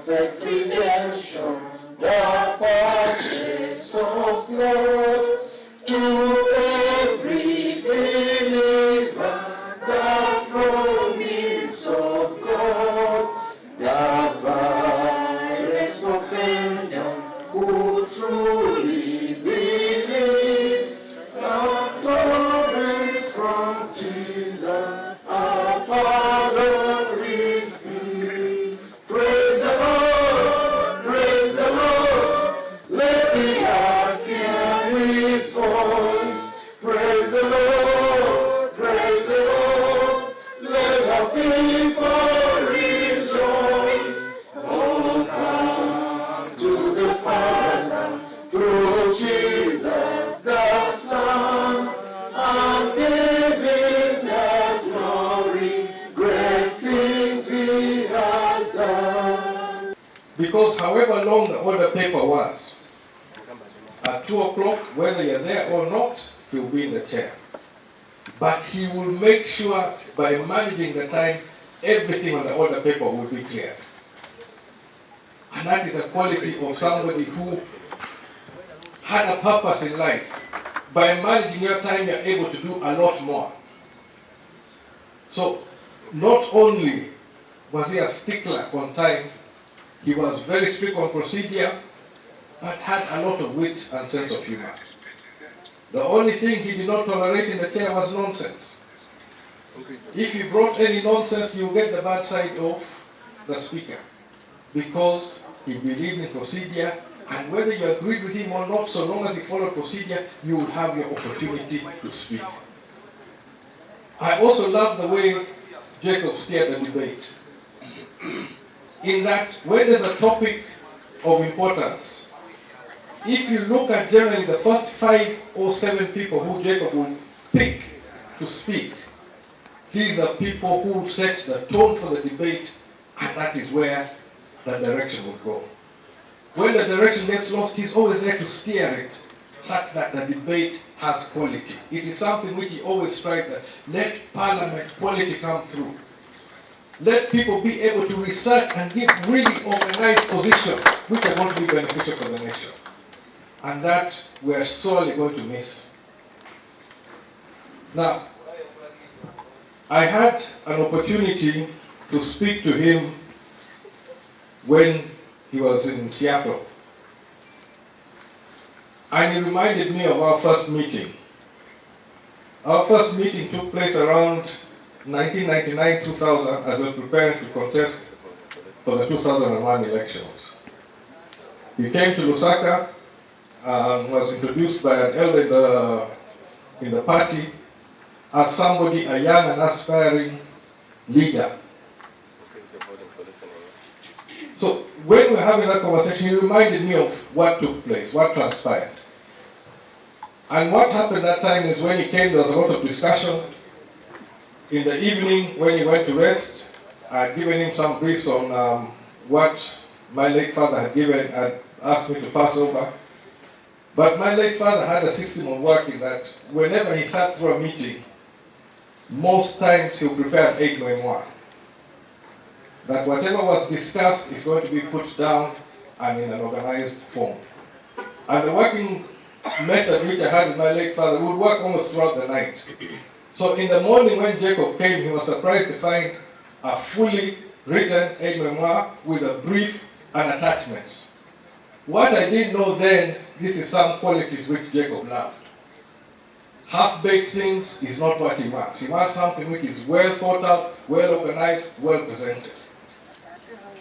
perfect redemption, the purchase of blood, to every believer, the promise of God, the virus offender who truly believes, the torment from Jesus, a pardon receive. Praise the Lord, praise the Lord, let the earth hear his voice. Praise the Lord, praise the Lord, let the people rejoice. Oh, come to the Father through Jesus the Son, and give him the glory, great things he has done. Because however long the order paper was, at 2 o'clock, whether you're there or not, he'll be in the chair. But he will make sure by managing the time, everything on the order paper will be clear. And that is a quality of somebody who had a purpose in life. By managing your time, you're able to do a lot more. So, not only was he a stickler on time, he was very strict on procedure, but had a lot of wit and sense of humor. The only thing he did not tolerate in the chair was nonsense. If you brought any nonsense, you get the bad side of the speaker, because he believed in procedure, and whether you agreed with him or not, so long as he followed procedure, you would have your opportunity to speak. I also love the way Jacob steered the debate, in that when there's a topic of importance, if you look at generally the first 5 or 7 people who Jacob will pick to speak, these are people who set the tone for the debate, and that is where the direction will go. When the direction gets lost, he's always there to steer it such that the debate has quality. It is something which he always strives that let Parliament quality come through. Let people be able to research and give really organized positions which are going to be beneficial for the nation. And that we're sorely going to miss. Now, I had an opportunity to speak to him when he was in Seattle. And he reminded me of our first meeting. Our first meeting took place around 1999-2000 as we were preparing to contest for the 2001 elections. He came to Lusaka and was introduced by an elder in the party as somebody, a young and aspiring leader. So when we were having that conversation, he reminded me of what took place, what transpired. And what happened that time is when he came, there was a lot of discussion. In the evening, when he went to rest, I had given him some briefs on what my late father had asked me to pass over. But my late father had a system of working that whenever he sat through a meeting, most times he'll prepare an aide memoir. That whatever was discussed is going to be put down and in an organized form. And the working method which I had with my late father would work almost throughout the night. So in the morning when Jacob came, he was surprised to find a fully written aide memoir with a brief and attachments. What I didn't know then, this is some qualities which Jacob loved. Half-baked things is not what he wants. He wants something which is well thought out, well organized, well presented.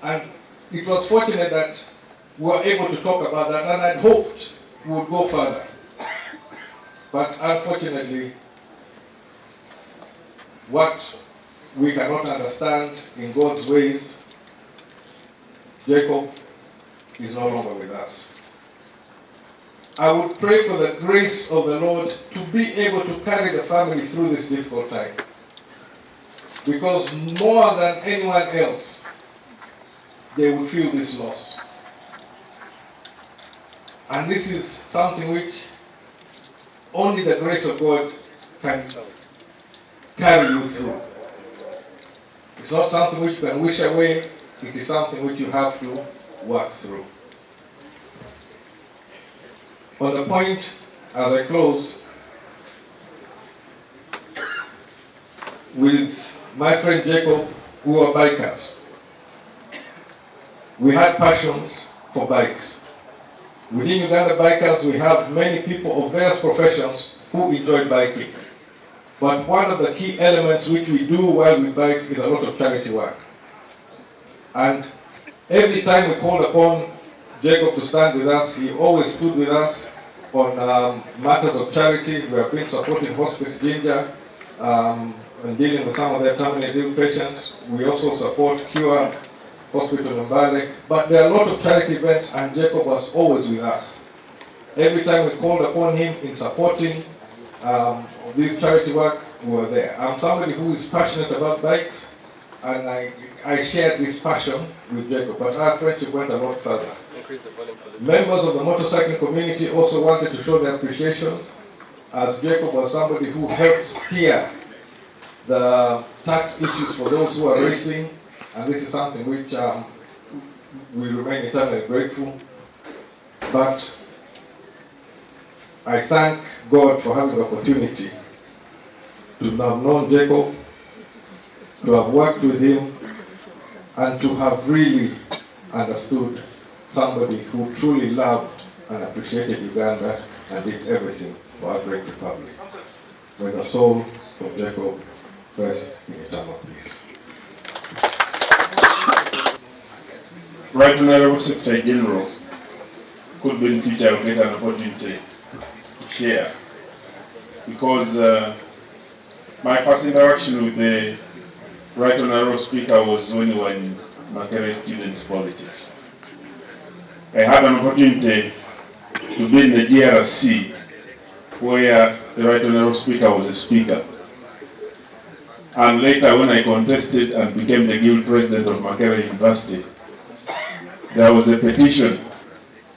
And it was fortunate that we were able to talk about that, and I'd hoped we would go further. But unfortunately, what we cannot understand in God's ways, Jacob is no longer with us. I would pray for the grace of the Lord to be able to carry the family through this difficult time. Because more than anyone else, they will feel this loss. And this is something which only the grace of God can carry you through. It's not something which you can wish away. it is something which you have to work through. On the point, as I close, with my friend Jacob, who were bikers, we had passions for bikes. Within Uganda Bikers, we have many people of various professions who enjoy biking. But one of the key elements which we do while we bike is a lot of charity work. And every time we called upon Jacob to stand with us, he always stood with us on matters of charity. We have been supporting Hospice Ginger and dealing with some of their terminally ill patients. We also support Cure Hospital in Mbale. But there are a lot of charity events, and Jacob was always with us. Every time we called upon him in supporting this charity work, we were there. I'm somebody who is passionate about bikes, and I shared this passion with Jacob, but our friendship went a lot further. Members of the motorcycling community also wanted to show their appreciation, as Jacob was somebody who helped steer the tax issues for those who are racing, and this is something which we remain eternally grateful. But I thank God for having the opportunity to have known Jacob, to have worked with him, and to have really understood somebody who truly loved and appreciated Uganda and did everything for our great republic. May the soul of Jacob rest in eternal peace. Right Honorable Secretary General, could be in future will get an opportunity to share, because my first interaction with the Right Honorable Speaker was when we were in Makerere Students' Politics. I had an opportunity to be in the DRC, where the Right Honorable Speaker was a speaker. And later, when I contested and became the guild president of Makerere University, there was a petition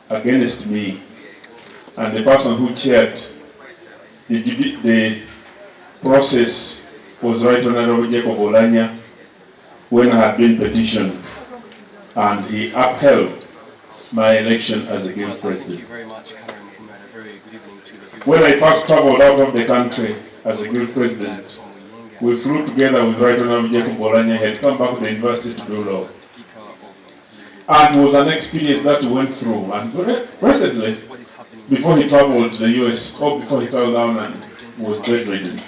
against me, and the person who chaired the process was Right Honorable Jacob Oulanyah, when I had been petitioned, and he upheld my election as a guild president. When I first traveled out of the country as a guild president, we flew together with Right Honorable Jacob Oulanyah. He had come back to the university to do law. And it was an experience that we went through. And recently, before he traveled to the US, or before he fell down and was bedridden,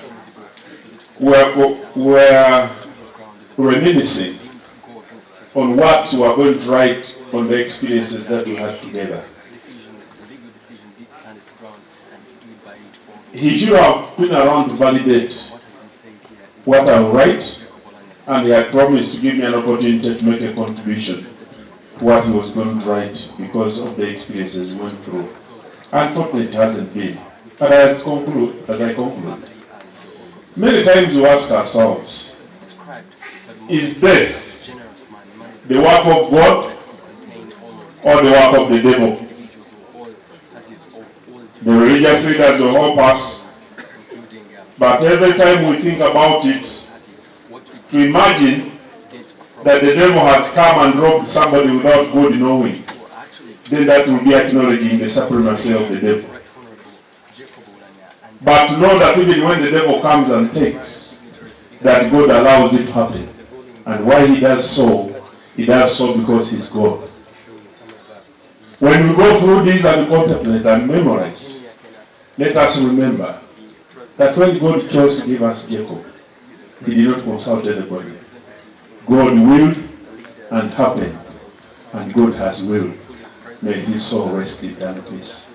we were reminiscing on what we were going to write on the experiences that we had together. He should have been around to validate what I will write, and he had promised to give me an opportunity to make a contribution to what he was going to write because of the experiences he went through. Unfortunately, it hasn't been. But as I conclude, many times we ask ourselves, is death the work of God or the work of the devil? The religious leaders will help us, but every time we think about it, to imagine that the devil has come and robbed somebody without God knowing, then that will be acknowledging the supremacy of the devil. But to know that even when the devil comes and takes, that God allows it to happen. And why he does so because he's God. When we go through these and contemplate and memorize, let us remember that when God chose to give us Jacob, he did not consult anybody. God willed and happened, and God has willed. May his soul rest in eternal peace.